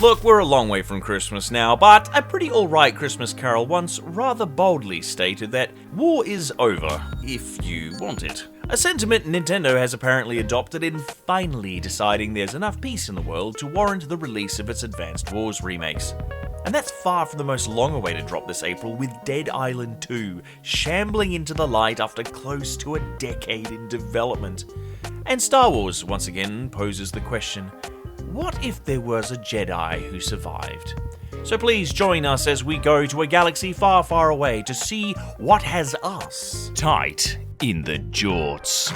Look, we're a long way from Christmas now, but a pretty alright Christmas carol once rather boldly stated that war is over, if you want it. A sentiment Nintendo has apparently adopted in finally deciding there's enough peace in the world to warrant the release of its Advanced Wars remakes. And that's far from the most long-awaited drop this April, with Dead Island 2 shambling into the light after close to a decade in development. And Star Wars once again poses the question, what if there was a Jedi who survived? So please join us as we go to a galaxy far, far away to see what has us tight in the Jorts.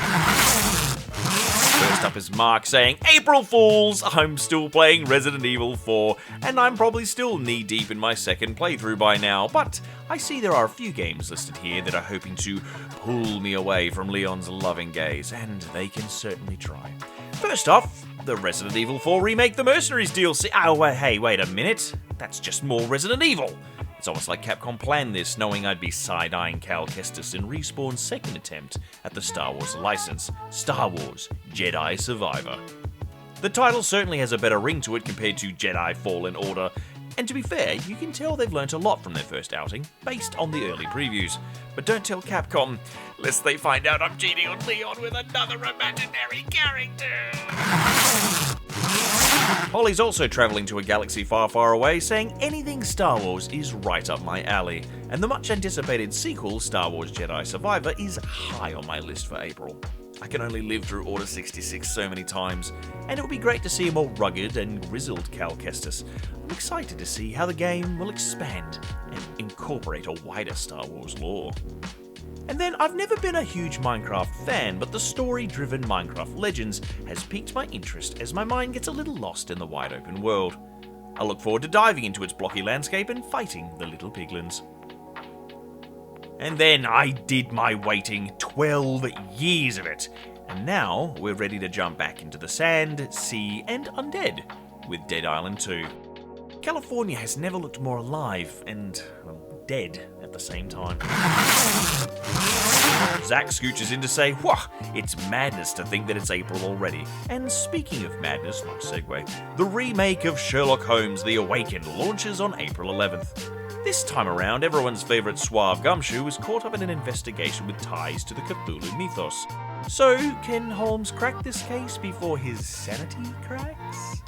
First up is Mark saying, April Fools! I'm still playing Resident Evil 4, and I'm probably still knee-deep in my second playthrough by now, but I see there are a few games listed here that are hoping to pull me away from Leon's loving gaze, and they can certainly try. First off, the Resident Evil 4 Remake The Mercenaries DLC. Oh, hey, wait a minute. That's just more Resident Evil. It's almost like Capcom planned this, knowing I'd be side-eyeing Cal Kestis in Respawn's second attempt at the Star Wars license, Star Wars Jedi Survivor. The title certainly has a better ring to it compared to Jedi Fallen Order, and to be fair, you can tell they've learnt a lot from their first outing, based on the early previews. But don't tell Capcom, lest they find out I'm cheating on Leon with another imaginary character. Holly's also travelling to a galaxy far, far away, saying anything Star Wars is right up my alley, and the much anticipated sequel, Star Wars Jedi Survivor, is high on my list for April. I can only live through Order 66 so many times, and it would be great to see a more rugged and grizzled Cal Kestis. I'm excited to see how the game will expand and incorporate a wider Star Wars lore. And then, I've never been a huge Minecraft fan, but the story-driven Minecraft Legends has piqued my interest as my mind gets a little lost in the wide open world. I look forward to diving into its blocky landscape and fighting the little piglins. And then I did my waiting, 12 years of it, and now we're ready to jump back into the sand, sea, and undead with Dead Island 2. California has never looked more alive and, well, dead at the same time. Zach scooches in to say, whoa, it's madness to think that it's April already. And speaking of madness, nice segue, the remake of Sherlock Holmes The Awakened launches on April 11th. This time around, everyone's favourite suave gumshoe is caught up in an investigation with ties to the Cthulhu mythos. So, can Holmes crack this case before his sanity cracks?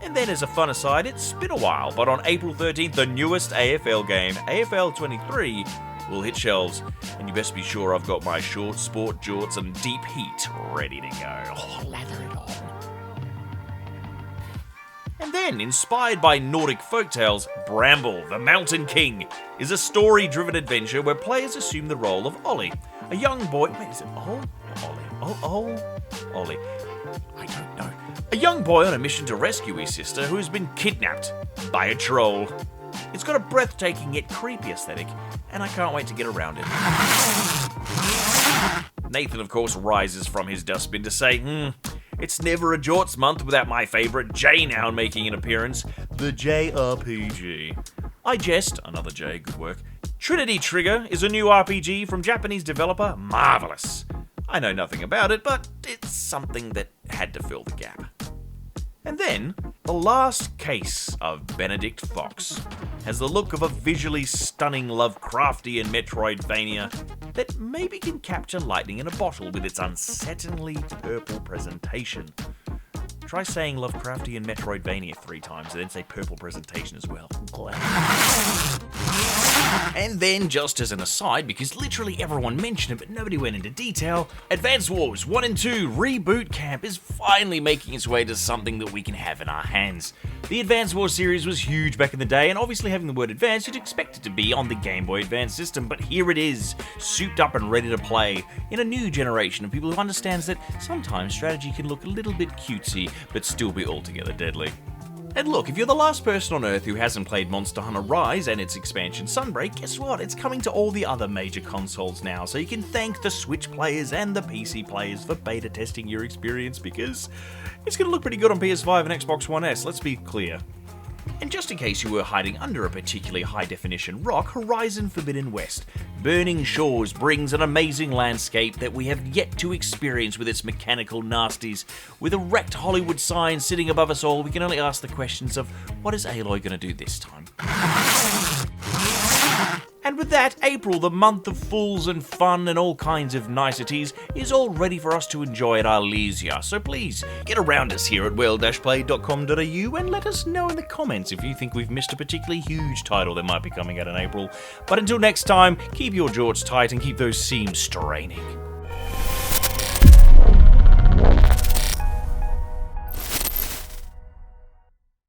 And then as a fun aside, it's been a while, but on April 13th, the newest AFL game, AFL 23, will hit shelves, and you best be sure I've got my short sport jorts and deep heat ready to go. Oh, lather it on. And then, inspired by Nordic folktales, Bramble, the Mountain King, is a story-driven adventure where players assume the role of Ollie, a young boy... Wait, is it Ollie? Ollie. I don't know. A young boy on a mission to rescue his sister who has been kidnapped by a troll. It's got a breathtaking yet creepy aesthetic, and I can't wait to get around it. Nathan, of course, rises from his dustbin to say, it's never a Jorts month without my favourite J-noun making an appearance, the JRPG. I jest, another J, good work. Trinity Trigger is a new RPG from Japanese developer Marvelous. I know nothing about it, but it's something that had to fill the gap. And then, the last case of Benedict Fox has the look of a visually stunning Lovecraftian Metroidvania that maybe can capture lightning in a bottle with its unsettlingly purple presentation. Try saying Lovecraftian Metroidvania 3 times and then say purple presentation as well. And then, just as an aside, because literally everyone mentioned it but nobody went into detail, Advance Wars 1 and 2 Reboot Camp is finally making its way to something that we can have in our hands. The Advance Wars series was huge back in the day, and obviously having the word Advance, you'd expect it to be on the Game Boy Advance system, but here it is, souped up and ready to play, in a new generation of people who understands that sometimes strategy can look a little bit cutesy, but still be altogether deadly. And look, if you're the last person on Earth who hasn't played Monster Hunter Rise and its expansion Sunbreak, guess what? It's coming to all the other major consoles now, so you can thank the Switch players and the PC players for beta testing your experience, because it's going to look pretty good on PS5 and Xbox One S, let's be clear. And just in case you were hiding under a particularly high-definition rock, Horizon Forbidden West. Burning Shores brings an amazing landscape that we have yet to experience with its mechanical nasties. With a wrecked Hollywood sign sitting above us all, we can only ask the questions of, what is Aloy going to do this time? And with that, April, the month of fools and fun and all kinds of niceties, is all ready for us to enjoy at our leisure. So please, get around us here at well-played.com.au and let us know in the comments if you think we've missed a particularly huge title that might be coming out in April. But until next time, keep your jorts tight and keep those seams straining.